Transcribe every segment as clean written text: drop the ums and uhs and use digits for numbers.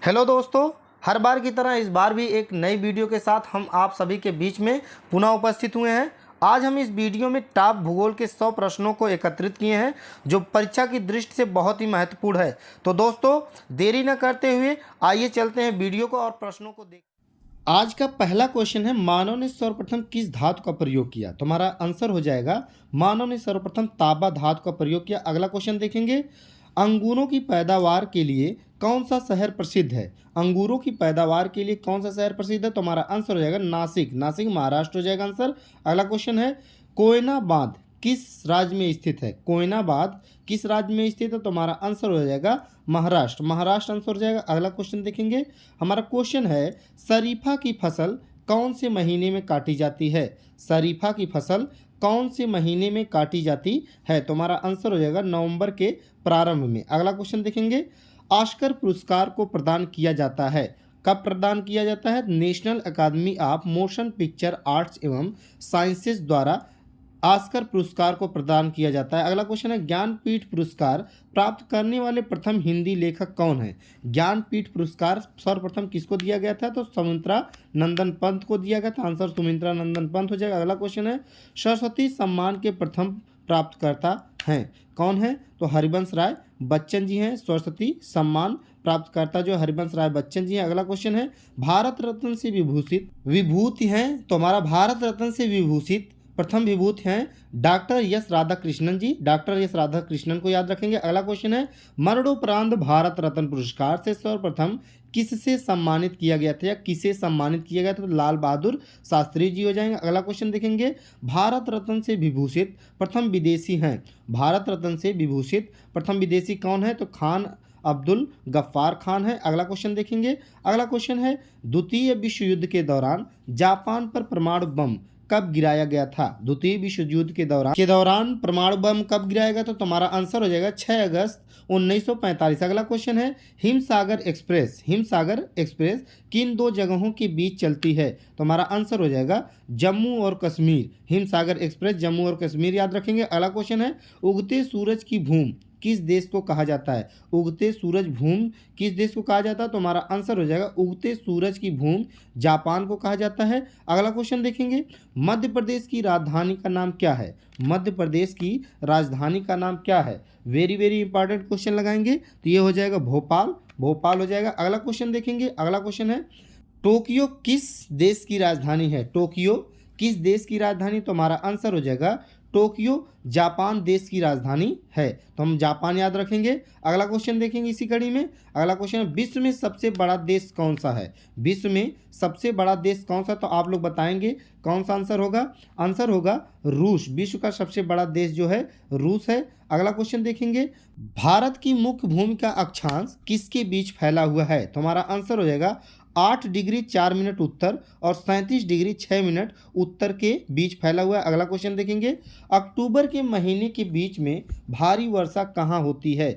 Hello दोस्तों, हर बार की तरह इस बार भी एक नई वीडियो के साथ हम आप सभी के बीच में पुनः उपस्थित हुए हैं। आज हम इस वीडियो में टॉप भूगोल के 100 प्रश्नों को एकत्रित किए हैं जो परीक्षा की दृष्टि से बहुत ही महत्वपूर्ण है। तो दोस्तों, देरी न करते हुए आइए चलते हैं वीडियो को और प्रश्नों को देख। आज का पहला क्वेश्चन है, मानव ने सर्वप्रथम किस धातु का प्रयोग किया? तुम्हारा आंसर हो जाएगा मानव ने सर्वप्रथम तांबा धातु का प्रयोग किया। अगला क्वेश्चन देखेंगे, अंगूरों की पैदावार के लिए कौन सा शहर प्रसिद्ध है? अंगूरों की पैदावार के लिए कौन सा शहर प्रसिद्ध है? तो हमारा आंसर हो जाएगा नासिक। नासिक महाराष्ट्र हो जाएगा आंसर। अगला क्वेश्चन है, कोयना बांध किस राज्य में स्थित है? कोयना बांध किस राज्य में स्थित है? तो हमारा आंसर हो जाएगा महाराष्ट्र। महाराष्ट्र आंसर हो जाएगा। अगला क्वेश्चन देखेंगे, हमारा क्वेश्चन है, शरीफा की फसल कौन से महीने में काटी जाती है? शरीफा की फसल कौन से महीने में काटी जाती है? तो हमारा आंसर हो जाएगा नवंबर के प्रारंभ में। अगला क्वेश्चन देखेंगे, ऑस्कर पुरस्कार को प्रदान किया जाता है, कब प्रदान किया जाता है? National academy of motion picture arts एवं साइंसेज द्वारा ऑस्कर पुरस्कार को प्रदान किया जाता है। अगला क्वेश्चन है, ज्ञानपीठ पुरस्कार प्राप्त करने वाले प्रथम हिंदी लेखक कौन है? ज्ञानपीठ पुरस्कार सर्वप्रथम किसको दिया गया था? तो सुमित्रा नंदन पंत को दिया गया था। आंसर सुमित्रा नंदन पंत हो जाएगा। अगला क्वेश्चन है, सरस्वती सम्मान के प्रथम प्राप्तकर्ता हैं, कौन है? तो हरिवंश राय बच्चन जी हैं सरस्वती सम्मान प्राप्तकर्ता जो हरिवंश राय बच्चन जी हैं। अगला क्वेश्चन है, भारत रत्न से विभूति हैं, तो हमारा भारत रत्न से विभूषित प्रथम विभूत हैं डॉक्टर एस राधाकृष्णन जी। डॉक्टर एस राधाकृष्णन को याद रखेंगे। अगला क्वेश्चन है, मरणोपरांत भारत रत्न पुरस्कार से सर्वप्रथम किससे सम्मानित किया गया था या किसे सम्मानित किया गया था? तो लाल बहादुर शास्त्री जी हो जाएंगे। अगला क्वेश्चन देखेंगे, भारत रत्न से विभूषित प्रथम विदेशी हैं, भारत रत्न से विभूषित प्रथम विदेशी कौन है? तो खान अब्दुल गफ्फार खान है। अगला क्वेश्चन देखेंगे। अगला क्वेश्चन है, द्वितीय विश्व युद्ध के दौरान जापान पर परमाणु बम कब गिराया गया था? द्वितीय विश्व युद्ध के दौरान परमाणु बम कब गिराया गया था? तो हमारा आंसर हो जाएगा 6 अगस्त 1945। अगला क्वेश्चन है, हिमसागर एक्सप्रेस किन दो जगहों के बीच चलती है? तो हमारा आंसर हो जाएगा जम्मू और कश्मीर। हिमसागर एक्सप्रेस जम्मू और कश्मीर याद रखेंगे। अगला क्वेश्चन है, उगते सूरज की भूमि किस देश को कहा जाता है? उगते सूरज भूमि किस देश को कहा जाता है? तो हमारा आंसर हो जाएगा उगते सूरज की भूमि जापान को कहा जाता है। अगला क्वेश्चन देखेंगे, मध्य प्रदेश की राजधानी का नाम क्या है? मध्य प्रदेश की राजधानी का नाम क्या है? वेरी वेरी इंपॉर्टेंट क्वेश्चन लगाएंगे, तो ये हो जाएगा भोपाल हो जाएगा। अगला क्वेश्चन देखेंगे। अगला क्वेश्चन है, टोक्यो किस देश की राजधानी है? टोक्यो किस देश की राजधानी? तो हमारा आंसर हो जाएगा टोक्यो जापान देश की राजधानी है, तो हम जापान याद रखेंगे। अगला क्वेश्चन देखेंगे इसी कड़ी में। अगला क्वेश्चन है, विश्व में सबसे बड़ा देश कौन सा है? विश्व में सबसे बड़ा देश कौन सा? तो आप लोग बताएंगे कौन सा आंसर होगा? आंसर होगा रूस। विश्व का सबसे बड़ा देश जो है रूस है। अगला क्वेश्चन देखेंगे, भारत की मुख्य भूमि का अक्षांश किसके बीच फैला हुआ है? तो हमारा आंसर हो जाएगा 8 डिग्री 4 मिनट उत्तर और 37 डिग्री 6 मिनट उत्तर के बीच फैला हुआ है। अगला क्वेश्चन देखेंगे, अक्टूबर के महीने के बीच में भारी वर्षा कहाँ होती है?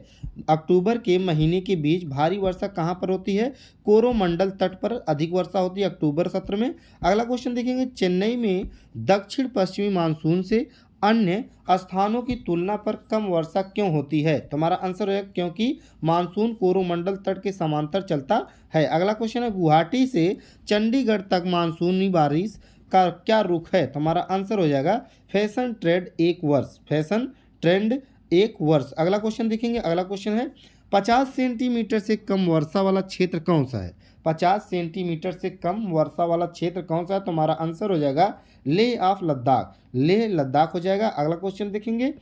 अक्टूबर के महीने के बीच भारी वर्षा कहाँ पर होती है? कोरोमंडल तट पर अधिक वर्षा होती है अक्टूबर सत्र में। अगला क्वेश्चन देखेंगे, चेन्नई में दक्षिण पश्चिमी मानसून से अन्य स्थानों की तुलना पर कम वर्षा क्यों होती है? तो हमारा आंसर है क्योंकि मानसून कोरोमंडल तट के समांतर चलता है। अगला क्वेश्चन है, गुवाहाटी से चंडीगढ़ तक मानसूनी बारिश का क्या रुख है? तो हमारा आंसर हो जाएगा फैशन ट्रेंड 1 वर्ष। फैशन ट्रेंड 1 वर्ष। अगला क्वेश्चन देखेंगे। अगला क्वेश्चन है, 50 सेंटीमीटर से कम वर्षा वाला क्षेत्र कौन सा है? 50 सेंटीमीटर से कम वर्षा वाला क्षेत्र कौन सा है? तो हमारा आंसर हो जाएगा लेह ऑफ लद्दाख। लेह लद्दाख हो जाएगा। अगला क्वेश्चन देखेंगे।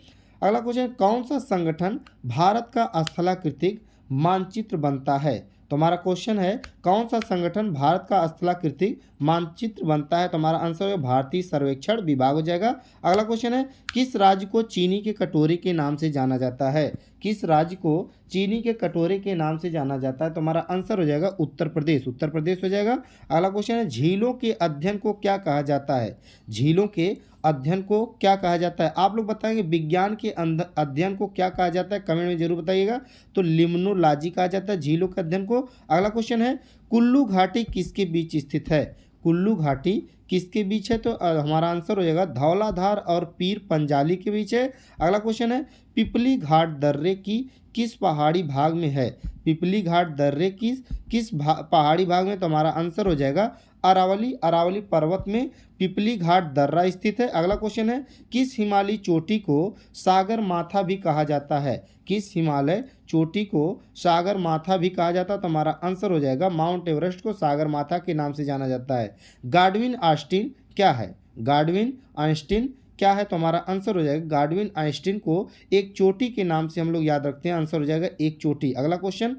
अगला क्वेश्चन, कौन सा संगठन भारत का स्थलाकृतिक मानचित्र बनता है? तो हमारा क्वेश्चन है, कौन सा संगठन भारत का स्थलाकृतिक मानचित्र बनता है? तो हमारा आंसर है भारतीय सर्वेक्षण विभाग हो जाएगा। अगला क्वेश्चन है, किस राज्य को चीनी के कटोरे के नाम से जाना जाता है? किस राज्य को चीनी के कटोरे के नाम से जाना जाता है? तो हमारा आंसर हो जाएगा उत्तर प्रदेश हो जाएगा। अगला क्वेश्चन है, झीलों के अध्ययन को क्या कहा जाता है? झीलों के अध्ययन को क्या कहा जाता है? आप लोग बताएंगे विज्ञान के अध्ययन को क्या कहा जाता है? कमेंट में जरूर बताइएगा। तो लिम्नोलॉजी कहा जाता है झीलों के अध्ययन को। अगला क्वेश्चन है, कुल्लू घाटी किसके बीच स्थित है? कुल्लू घाटी किसके बीच है? तो हमारा आंसर हो जाएगा धौलाधार और पीर पंजाली के बीच है। अगला क्वेश्चन है पिपली घाट दर्रे की किस पहाड़ी भाग में है? पिपली घाट दर्रे किस पहाड़ी भाग में? तो हमारा आंसर हो जाएगा अरावली। अरावली पर्वत में पिपली घाट दर्रा स्थित है। अगला क्वेश्चन है किस हिमालयी चोटी को सागर माथा भी कहा जाता है? किस हिमालय चोटी को सागर माथा भी कहा जाता है? तो हमारा आंसर हो जाएगा माउंट एवरेस्ट को सागर माथा के नाम से जाना जाता है। गाडविन आइंस्टीन क्या है? गाडविन आइंस्टीन क्या है? तो हमारा आंसर हो जाएगा गाडविन आइंस्टीन को एक चोटी के नाम से हम लोग याद रखते हैं। आंसर हो जाएगा एक चोटी। अगला क्वेश्चन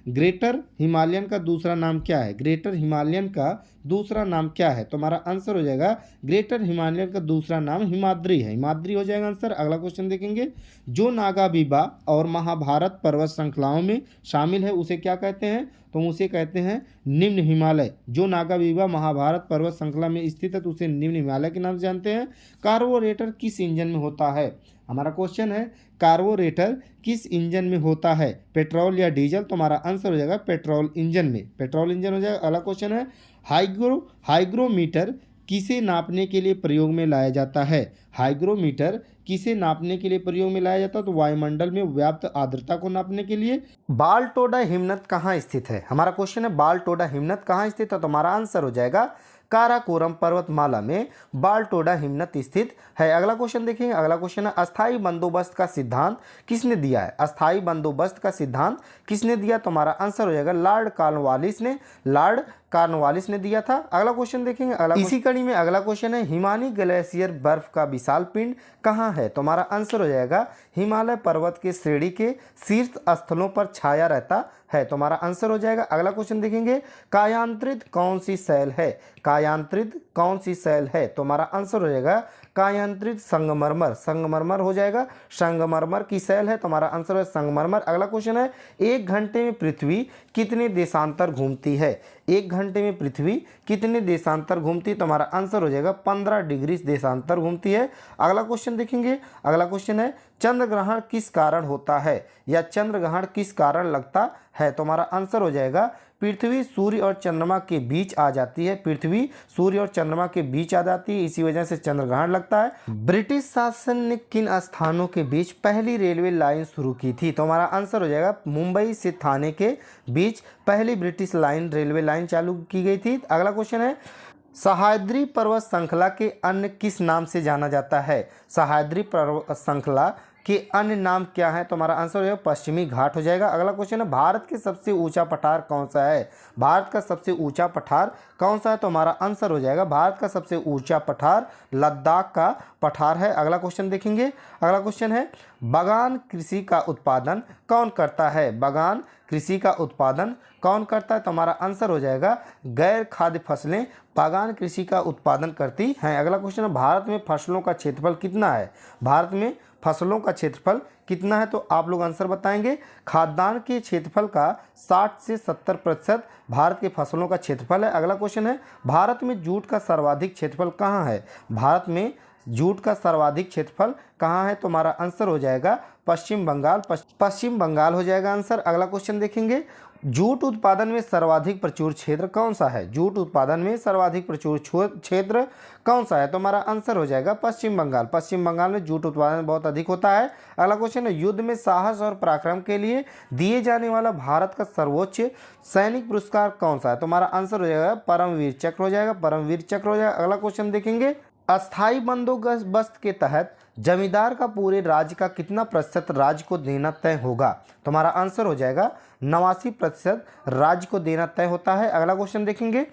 ग्रेटर हिमालयन का दूसरा नाम क्या है? ग्रेटर हिमालयन का दूसरा नाम क्या है? तो हमारा आंसर हो जाएगा ग्रेटर हिमालयन का दूसरा नाम हिमाद्री है। हिमाद्री हो जाएगा आंसर। अगला क्वेश्चन देखेंगे जो नागाबीबा और महाभारत पर्वत श्रृंखलाओं में शामिल है उसे क्या कहते हैं? तो उसे कहते हैं निम्न हिमालय। जो नागाबीबा महाभारत पर्वत श्रृंखला में स्थित है तो उसे निम्न हिमालय के नाम से जानते हैं। कार्बोरेटर किस इंजन में होता है? हमारा क्वेश्चन है कार्बोरेटर किस इंजन में होता है? पेट्रोल या डीजल? तो हमारा आंसर हो जाएगा पेट्रोल इंजन में। पेट्रोल इंजन हो जाएगा। अगला क्वेश्चन है हाइग्रोमीटर किसे नापने के लिए प्रयोग में लाया जाता है? हाइग्रोमीटर किसे नापने के लिए प्रयोग में लाया जाता है? तो वायुमंडल में व्याप्त आर्द्रता को नापने के लिए। बालटोडा हिमनद कहाँ स्थित है? हमारा क्वेश्चन है बालटोडा हिमनद कहाँ स्थित है? तो हमारा आंसर हो जाएगा काराकोरम पर्वतमाला में बालटोडा हिमनद स्थित है। अगला क्वेश्चन देखेंगे। अगला क्वेश्चन है अस्थाई बंदोबस्त का सिद्धांत किसने दिया है? अस्थाई बंदोबस्त का सिद्धांत किसने दिया? तो हमारा आंसर हो जाएगा लॉर्ड कॉर्नवालिस ने दिया था। अगला क्वेश्चन देखेंगे। इसी कड़ी में अगला क्वेश्चन है हिमानी ग्लेशियर बर्फ का विशाल पिंड कहाँ है? तो हमारा आंसर हो जाएगा हिमालय पर्वत के श्रेणी के शीर्ष स्थलों पर छाया रहता है। तो हमारा आंसर हो जाएगा। अगला क्वेश्चन देखेंगे कायांतरित कौन सी शैल है? कायांतरित कौन सी शैल है? तो हमारा आंसर हो जाएगा कायांतरित संगमरमर। संगमरमर हो जाएगा। संगमरमर की शैल है तो हमारा आंसर है संगमरमर। अगला क्वेश्चन है एक घंटे में पृथ्वी कितने देशांतर घूमती है? एक घंटे में पृथ्वी कितने देशांतर घूमती है? तो हमारा आंसर हो जाएगा 15 डिग्री देशांतर घूमती है। अगला क्वेश्चन देखेंगे। अगला क्वेश्चन है चंद्र ग्रहण किस कारण होता है या चंद्र ग्रहण किस कारण लगता है? तो हमारा आंसर हो जाएगा पृथ्वी सूर्य और चंद्रमा के बीच आ जाती है। पृथ्वी सूर्य और चंद्रमा के बीच आ जाती है, इसी वजह से चंद्र ग्रहण लगता है। ब्रिटिश शासन ने किन स्थानों के बीच पहली रेलवे लाइन शुरू की थी? तो हमारा आंसर हो जाएगा मुंबई से थाने के बीच पहली ब्रिटिश रेलवे लाइन चालू की गई थी। अगला क्वेश्चन है सह्याद्री पर्वत श्रृंखला के अन्य किस नाम से जाना जाता है? सह्याद्री पर्वत श्रृंखला के अन्य नाम क्या है? तो हमारा आंसर हो जाएगा पश्चिमी घाट हो जाएगा। अगला क्वेश्चन है भारत के सबसे ऊंचा पठार कौन सा है? भारत का सबसे ऊंचा पठार कौन सा है? तो हमारा आंसर हो जाएगा भारत का सबसे ऊंचा पठार लद्दाख का पठार है। अगला क्वेश्चन देखेंगे। अगला क्वेश्चन है बागान कृषि का उत्पादन कौन करता है? बागान कृषि का उत्पादन कौन करता है? तो हमारा आंसर हो जाएगा गैर खाद्य फसलें बागान कृषि का उत्पादन करती हैं। अगला क्वेश्चन है भारत में फसलों का क्षेत्रफल कितना है? भारत में फसलों का क्षेत्रफल कितना है? तो आप लोग आंसर बताएंगे। खाद्यान्न के क्षेत्रफल का 60 से 70% भारत के फसलों का क्षेत्रफल है। अगला क्वेश्चन है भारत में जूट का सर्वाधिक क्षेत्रफल कहाँ है? भारत में जूट का सर्वाधिक क्षेत्रफल कहाँ है? तो हमारा आंसर हो जाएगा पश्चिम बंगाल। पश्चिम बंगाल हो जाएगा आंसर। अगला क्वेश्चन देखेंगे जूट उत्पादन में सर्वाधिक प्रचुर क्षेत्र कौन सा है? जूट उत्पादन में सर्वाधिक प्रचुर क्षेत्र कौन सा है? तो हमारा आंसर हो जाएगा पश्चिम बंगाल। पश्चिम बंगाल में जूट उत्पादन बहुत अधिक होता है। अगला क्वेश्चन है युद्ध में साहस और पराक्रम के लिए दिए जाने वाला भारत का सर्वोच्च सैनिक पुरस्कार कौन सा है? तो हमारा आंसर हो जाएगा परमवीर चक्र हो जाएगा। परमवीर चक्र हो जाएगा। अगला क्वेश्चन देखेंगे अस्थाई बंदोबस्त के तहत जमींदार का पूरे राज्य का कितना प्रतिशत राज्य को देना तय होगा? तो हमारा आंसर हो जाएगा 89% राज्य को देना तय होता है। अगला क्वेश्चन देखेंगे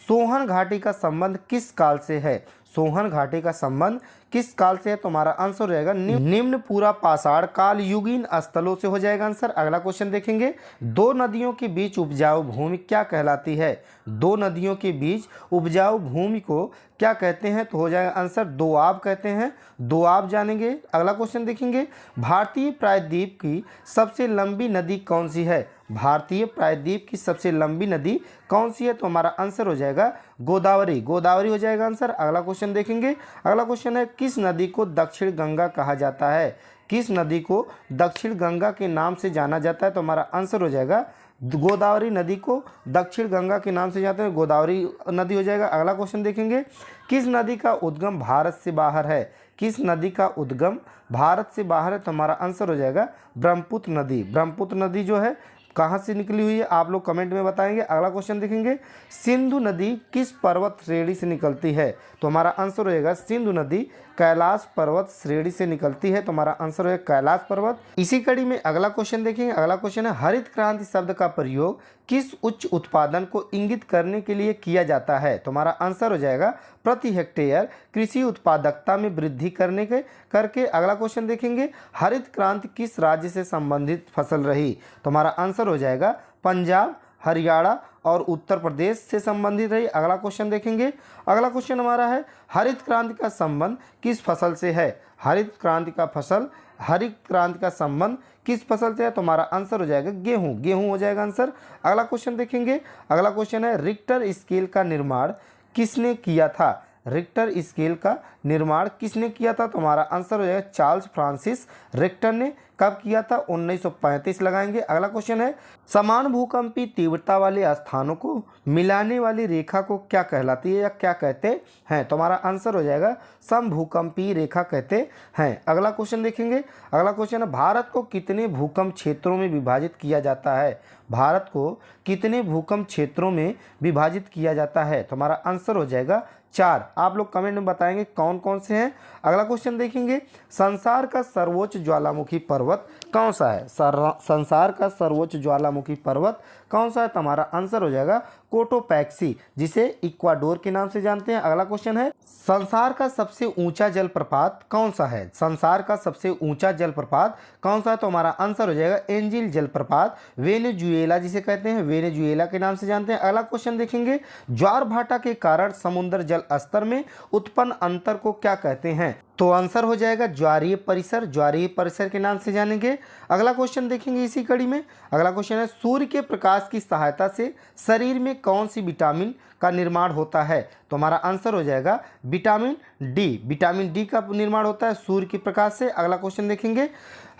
सोहन घाटी का संबंध किस काल से है? सोहन घाटी का संबंध किस काल से है? तो हमारा आंसर हो जाएगा निम्न पूरा पाषाण काल युगीन स्थलों से हो जाएगा आंसर। अगला क्वेश्चन देखेंगे दो नदियों के बीच उपजाऊ भूमि क्या कहलाती है? दो नदियों के बीच उपजाऊ भूमि को क्या कहते हैं? तो हो जाएगा आंसर दोआब कहते हैं। दोआब जानेंगे। अगला क्वेश्चन देखेंगे भारतीय प्रायद्वीप की सबसे लंबी नदी कौन सी है? भारतीय प्रायद्वीप की सबसे लंबी नदी कौन सी है? तो हमारा आंसर हो जाएगा गोदावरी। गोदावरी हो जाएगा आंसर। अगला क्वेश्चन देखेंगे। अगला क्वेश्चन है किस नदी को दक्षिण गंगा कहा जाता है? किस नदी को दक्षिण गंगा के नाम से जाना जाता है? तो हमारा आंसर हो जाएगा गोदावरी नदी को दक्षिण गंगा के नाम से जानते हैं, गोदावरी नदी हो जाएगा। अगला क्वेश्चन देखेंगे, किस नदी का उद्गम भारत से बाहर है? किस नदी का उद्गम भारत से बाहर है? तो हमारा आंसर हो जाएगा ब्रह्मपुत्र नदी। ब्रह्मपुत्र नदी जो है कहाँ से निकली हुई है आप लोग कमेंट में बताएंगे। अगला क्वेश्चन देखेंगे, सिंधु नदी किस पर्वत श्रेणी से निकलती है? तो हमारा आंसर हो जाएगा सिंधु नदी कैलाश पर्वत श्रेणी से निकलती है। तो हमारा आंसर हो जाएगा कैलाश पर्वत। इसी कड़ी में अगला क्वेश्चन देखेंगे। अगला क्वेश्चन है, हरित क्रांति शब्द का प्रयोग किस उच्च उत्पादन को इंगित करने के लिए किया जाता है? तो हमारा आंसर हो जाएगा प्रति हेक्टेयर कृषि उत्पादकता में वृद्धि करने के करके। अगला क्वेश्चन देखेंगे, हरित क्रांति किस राज्य से संबंधित फसल रही? तो हमारा आंसर हो जाएगा पंजाब, हरियाणा और उत्तर प्रदेश से संबंधित रही। अगला क्वेश्चन देखेंगे। अगला क्वेश्चन हमारा है, हरित क्रांति का संबंध किस फसल से है? हरित क्रांति का संबंध किस फसल से है? तो हमारा आंसर हो जाएगा गेहूं। गेहूं हो जाएगा आंसर। अगला क्वेश्चन देखेंगे। अगला क्वेश्चन है, रिक्टर स्केल का निर्माण किसने किया था? रिक्टर स्केल का निर्माण किसने किया था? तो हमारा आंसर हो जाएगा चार्ल्स फ्रांसिस रिक्टर ने। कब किया था? 1935 लगाएंगे। अगला क्वेश्चन है, समान भूकंपी तीव्रता वाले स्थानों को मिलाने वाली रेखा को क्या कहलाती है या क्या कहते हैं? तो हमारा आंसर हो जाएगा समभूकंपी रेखा कहते हैं। अगला क्वेश्चन देखेंगे। अगला क्वेश्चन है, भारत को कितने भूकंप क्षेत्रों में विभाजित किया जाता है? भारत को कितने भूकंप क्षेत्रों में विभाजित किया जाता है? तो हमारा आंसर हो जाएगा 4। आप लोग कमेंट में बताएंगे कौन कौन से हैं। अगला क्वेश्चन देखेंगे, संसार का सर्वोच्च ज्वालामुखी पर्वत कौन सा है? संसार का सर्वोच्च ज्वालामुखी पर्वत कौन सा है? तो हमारा आंसर हो जाएगा कोटोपैक्सी, जिसे इक्वाडोर के नाम से जानते हैं। अगला क्वेश्चन है, संसार का सबसे ऊंचा जलप्रपात कौन सा है? संसार का सबसे ऊंचा जलप्रपात कौन सा है? तो हमारा आंसर हो जाएगा एंजिल जलप्रपात, वेनेजुएला जिसे कहते हैं, वेनेजुएला के नाम से जानते हैं। अगला क्वेश्चन देखेंगे, ज्वार भाटा के कारण समुद्र जल स्तर में उत्पन्न अंतर को क्या कहते हैं? तो आंसर हो जाएगा ज्वारीय परिसर। ज्वारीय परिसर के नाम से जानेंगे। अगला क्वेश्चन देखेंगे इसी कड़ी में। अगला क्वेश्चन है, सूर्य के प्रकाश की सहायता से शरीर में कौन सी विटामिन का निर्माण होता है? तो हमारा आंसर हो जाएगा विटामिन डी। विटामिन डी का निर्माण होता है सूर्य के प्रकाश से। अगला क्वेश्चन देखेंगे,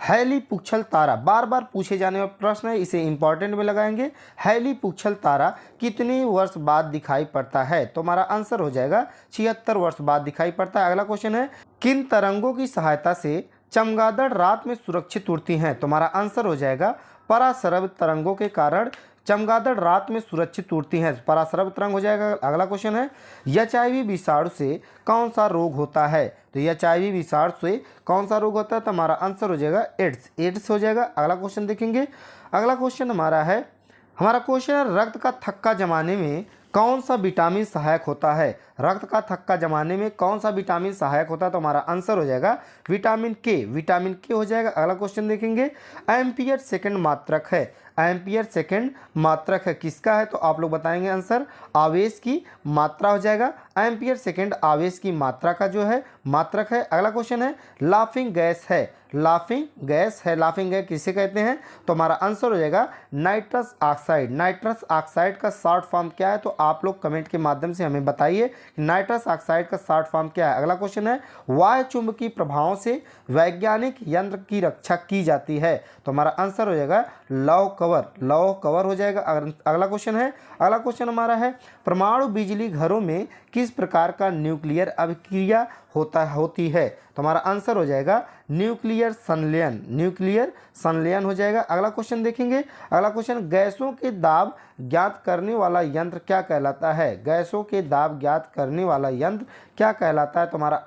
हैली पुच्छल तारा बार बार पूछे जाने वाला प्रश्न है, इसे इंपॉर्टेंट में लगाएंगे। हैली पुच्छल तारा कितने वर्ष बाद दिखाई पड़ता है? तो हमारा आंसर हो जाएगा 76 वर्ष बाद दिखाई पड़ता है। अगला क्वेश्चन है, किन तरंगों की सहायता से चमगादड़ रात में सुरक्षित उड़ती हैं? तो हमारा आंसर हो जाएगा पराश्रव्य तरंगों के कारण चमगादड़ रात में सुरक्षित उड़ती हैं। पराश्रव्य तरंग हो जाएगा। अगला क्वेश्चन है, एचआईवी विषाणु से कौन सा रोग होता है? तो एचआईवी विषाणु से कौन सा रोग होता है? तो हमारा आंसर हो जाएगा एड्स। एड्स हो जाएगा। अगला क्वेश्चन देखेंगे। अगला क्वेश्चन हमारा क्वेश्चन है, रक्त का थक्का जमाने में कौन सा विटामिन सहायक होता है? रक्त का थक्का जमाने में कौन सा विटामिन सहायक होता है? तो हमारा आंसर हो जाएगा विटामिन के। विटामिन के हो जाएगा। अगला क्वेश्चन देखेंगे, एम्पियर सेकंड मात्रक है। एम्पियर सेकंड मात्रक है किसका है? तो आप लोग बताएंगे आंसर आवेश की मात्रा हो जाएगा। एम्पियर सेकंड आवेश की मात्रा का जो है मात्रक है। अगला क्वेश्चन है, लाफिंग गैस है। लाफिंग गैस है। लाफिंग गैस किसे कहते हैं? तो हमारा आंसर हो जाएगा नाइट्रस ऑक्साइड। नाइट्रस ऑक्साइड का शॉर्ट फॉर्म क्या है? तो आप लोग कमेंट के माध्यम से हमें बताइए नाइट्रस ऑक्साइड का शॉर्ट फॉर्म क्या है। अगला क्वेश्चन है, वायु चुंबकीय प्रभावों से वैज्ञानिक यंत्र की रक्षा की जाती है। तो हमारा आंसर हो जाएगा लौ कवर। लौ कवर हो जाएगा। अगला क्वेश्चन है, अगला क्वेश्चन हमारा है, परमाणु बिजली घरों में किस प्रकार का न्यूक्लियर अभिक्रिया होती है? तो हमारा आंसर हो जाएगा न्यूक्लियर संलयन। न्यूक्लियर संलयन हो जाएगा। अगला क्वेश्चन देखेंगे। अगला क्वेश्चन, गैसों के दाब ज्ञात करने वाला यंत्र क्या कहलाता है? गैसों के दाब ज्ञात करने वाला यंत्र क्या कहलाता है? तो हमारा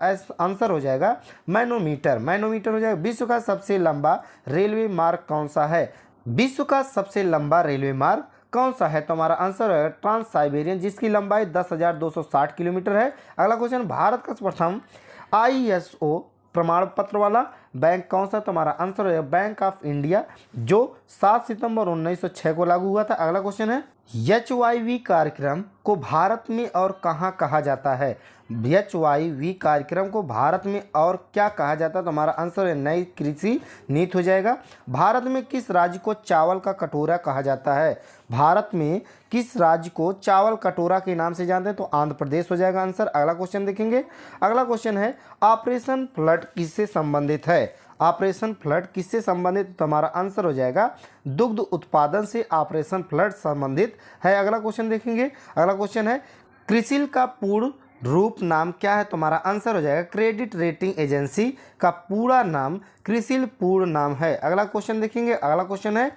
आंसर हो जाएगा मैनोमीटर। मैनोमीटर हो जाएगा। विश्व का सबसे लंबा रेलवे मार्ग कौन सा है? विश्व का सबसे लंबा रेलवे मार्ग कौन सा है? तो हमारा आंसर है ट्रांस साइबेरियन, जिसकी लंबाई 10,260 किलोमीटर है। अगला क्वेश्चन, भारत का प्रथम ISO प्रमाण पत्र वाला बैंक कौन सा? तो हमारा आंसर है बैंक ऑफ इंडिया, जो 7 सितंबर 1906 को लागू हुआ था। अगला क्वेश्चन है, HYV कार्यक्रम को भारत में और कहाँ कहा जाता है? HYV कार्यक्रम को भारत में और क्या कहा जाता है? तो हमारा आंसर है नई कृषि नीति हो जाएगा। भारत में किस राज्य को चावल का कटोरा कहा जाता है? भारत में किस राज्य को चावल कटोरा के नाम से जानते हैं? तो आंध्र प्रदेश हो जाएगा आंसर। अगला क्वेश्चन देखेंगे। अगला क्वेश्चन है, ऑपरेशन फ्लड किससे संबंधित है? ऑपरेशन फ्लड किससे संबंधित, तो हमारा आंसर हो जाएगा दुग्ध उत्पादन से ऑपरेशन फ्लड संबंधित है। अगला क्वेश्चन देखेंगे। अगला क्वेश्चन है क्रिसिल का पूर्ण रूप नाम क्या है, तुम्हारा आंसर हो जाएगा क्रेडिट रेटिंग एजेंसी का पूरा नाम क्रिसिल पूर्ण नाम है। अगला क्वेश्चन देखेंगे। अगला क्वेश्चन है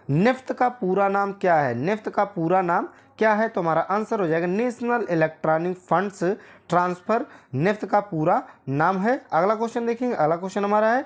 नेफ्ट का पूरा नाम क्या है, नेफ्ट का पूरा नाम क्या है, तुम्हारा आंसर हो जाएगा national electronic funds transfer NEFT का पूरा नाम है। अगला क्वेश्चन देखेंगे। अगला क्वेश्चन हमारा है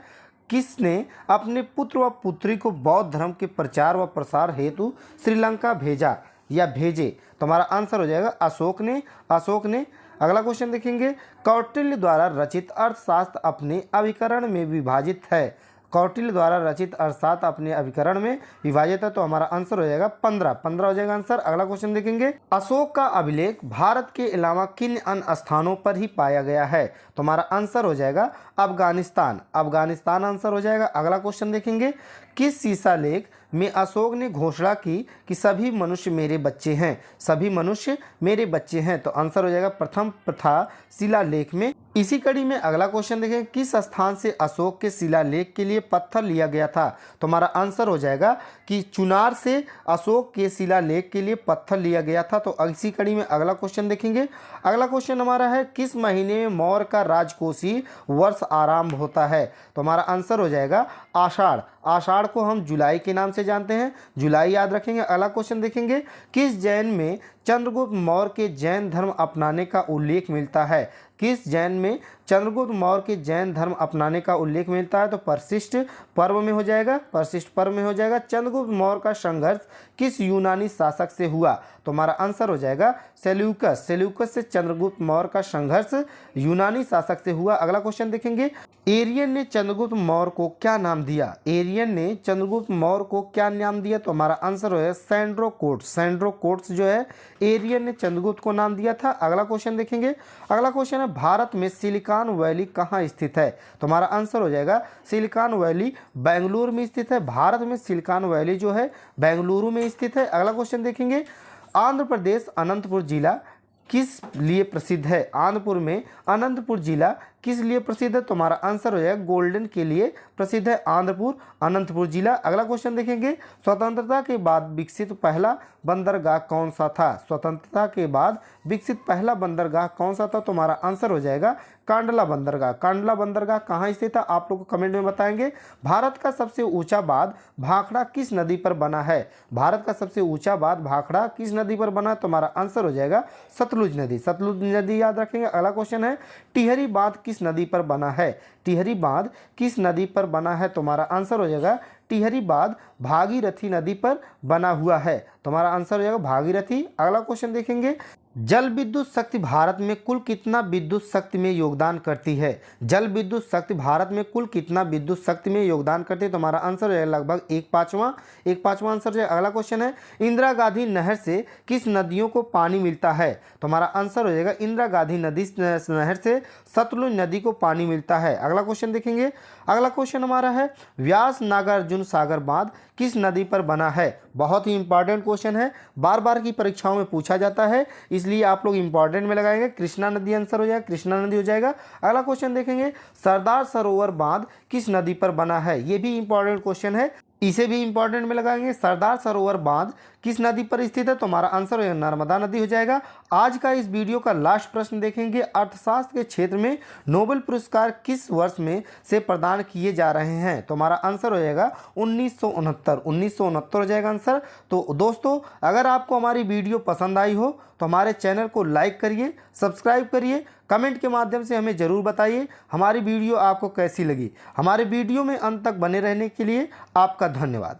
किसने अपने पुत्र व पुत्री को बौद्ध धर्म के प्रचार व प्रसार हेतु श्रीलंका भेजा या भेजे, तुम्हारा आंसर हो जाएगा अशोक ने, अशोक ने। अगला क्वेश्चन देखेंगे कौटिल्य द्वारा रचित अर्थशास्त्र अपने अभिकरण में विभाजित है, कौटिल्य द्वारा रचित अर्थशास्त्र अपने अभिकरण में विभाजित है, तो हमारा आंसर हो जाएगा 15 हो जाएगा आंसर। अगला क्वेश्चन देखेंगे अशोक का अभिलेख भारत के अलावा किन अन्य स्थानों पर ही पाया गया है, तो हमारा आंसर हो जाएगा अफगानिस्तान, अफगानिस्तान आंसर हो जाएगा। अगला क्वेश्चन देखेंगे किस शिलालेख में अशोक ने घोषणा की कि सभी मनुष्य मेरे बच्चे हैं, सभी मनुष्य मेरे बच्चे हैं, तो आंसर हो जाएगा प्रथम प्रथा शिलालेख में। इसी कड़ी में अगला क्वेश्चन देखें किस स्थान से अशोक के शिलालेख के लिए पत्थर लिया गया था, तो हमारा आंसर हो जाएगा कि चुनार से अशोक के शिलालेख के लिए पत्थर लिया गया था। तो इसी कड़ी में अगला क्वेश्चन देखेंगे। अगला क्वेश्चन हमारा है किस महीने में मौर्य का राजकोषीय वर्ष आरंभ होता है, तो हमारा आंसर हो जाएगा आषाढ़, आषाढ़ को हम जुलाई के नाम से जानते हैं, जुलाई याद रखेंगे। अगला क्वेश्चन देखेंगे किस जैन में चंद्रगुप्त मौर्य के जैन धर्म अपनाने का उल्लेख मिलता है, किस जैन में चंद्रगुप्त मौर्य के जैन धर्म अपनाने का उल्लेख मिलता है, तो परिशिष्ट पर्व में हो जाएगा, परिशिष्ट पर्व में हो जाएगा। चंद्रगुप्त मौर्य का संघर्ष किस यूनानी शासक से हुआ, तो हमारा आंसर हो जाएगा सेल्यूकस, सेल्यूकस से चंद्रगुप्त मौर्य का संघर्ष यूनानी शासक से हुआ। अगला क्वेश्चन देखेंगे एरियन ने चंद्रगुप्त मौर्य को क्या नाम दिया, एरियन ने चंद्रगुप्त मौर्य को क्या नाम दिया, तो हमारा आंसर है सैंड्रोकोट्स, सैंड्रोकोट्स जो है एरियन ने चंद्रगुप्त को नाम दिया था। अगला क्वेश्चन देखेंगे। अगला क्वेश्चन है भारत में सिलिकॉन वैली कहाँ स्थित है, तो हमारा आंसर हो जाएगा सिलिकॉन वैली बेंगलुरु में स्थित है, भारत में सिलिकॉन वैली जो है बेंगलुरु में स्थित है। अगला क्वेश्चन देखेंगे आंध्र प्रदेश अनंतपुर जिला किस लिए प्रसिद्ध है, आंध्रपुर में अनंतपुर जिला किस लिए प्रसिद्ध है, तो हमारा आंसर हो जाएगा गोल्डन के लिए प्रसिद्ध है आंध्रपुर अनंतपुर जिला। अगला क्वेश्चन देखेंगे स्वतंत्रता के बाद विकसित पहला बंदरगाह कौन सा था, स्वतंत्रता के बाद विकसित पहला बंदरगाह कौन सा था, तो हमारा आंसर हो जाएगा कांडला बंदरगाह। कांडला बंदरगाह कहाँ स्थित है आप लोग को कमेंट में बताएंगे। भारत का सबसे ऊंचा बांध भाखड़ा किस नदी पर बना है, भारत का सबसे ऊंचा बांध भाखड़ा किस नदी पर बना है, तो हमारा आंसर हो जाएगा सतलुज नदी, सतलुज नदी याद रखेंगे। अगला क्वेश्चन है टिहरी बांध किस नदी पर बना है, टिहरी बांध किस नदी पर बना है, तो हमारा आंसर हो जाएगा टिहरी बांध भागीरथी नदी पर बना हुआ है, तो हमारा आंसर हो जाएगा भागीरथी। अगला क्वेश्चन देखेंगे जल विद्युत शक्ति भारत में कुल कितना विद्युत शक्ति में योगदान करती है, जल विद्युत शक्ति भारत में कुल कितना विद्युत शक्ति में योगदान करती है, तो हमारा आंसर हो जाएगा लगभग 1/5 आंसर है। अगला क्वेश्चन है इंदिरा गांधी नहर से किस नदियों को पानी मिलता है, तो हमारा आंसर हो जाएगा इंदिरा गांधी नदी नहर से सतलुज नदी को पानी मिलता है। अगला क्वेश्चन देखेंगे। अगला क्वेश्चन हमारा है व्यास नागार्जुन सागर बांध किस नदी पर बना है, बहुत ही इंपॉर्टेंट क्वेश्चन है, बार बार की परीक्षाओं में पूछा जाता है, इसलिए आप लोग इंपॉर्टेंट में लगाएंगे। कृष्णा नदी आंसर हो जाएगा, कृष्णा नदी हो जाएगा। अगला क्वेश्चन देखेंगे सरदार सरोवर बांध किस नदी पर बना है, ये भी इंपॉर्टेंट क्वेश्चन है, इसे भी इंपॉर्टेंट में लगाएंगे। सरदार सरोवर बांध किस नदी पर स्थित है, तो हमारा आंसर हो जाएगा नर्मदा नदी हो जाएगा। आज का इस वीडियो का लास्ट प्रश्न देखेंगे अर्थशास्त्र के क्षेत्र में नोबेल पुरस्कार किस वर्ष में से प्रदान किए जा रहे हैं, तो हमारा आंसर हो जाएगा 1969 हो जाएगा आंसर। तो दोस्तों अगर आपको हमारी वीडियो पसंद आई हो तो हमारे चैनल को लाइक करिए, सब्सक्राइब करिए, कमेंट के माध्यम से हमें ज़रूर बताइए हमारी वीडियो आपको कैसी लगी। हमारे वीडियो में अंत तक बने रहने के लिए आपका धन्यवाद।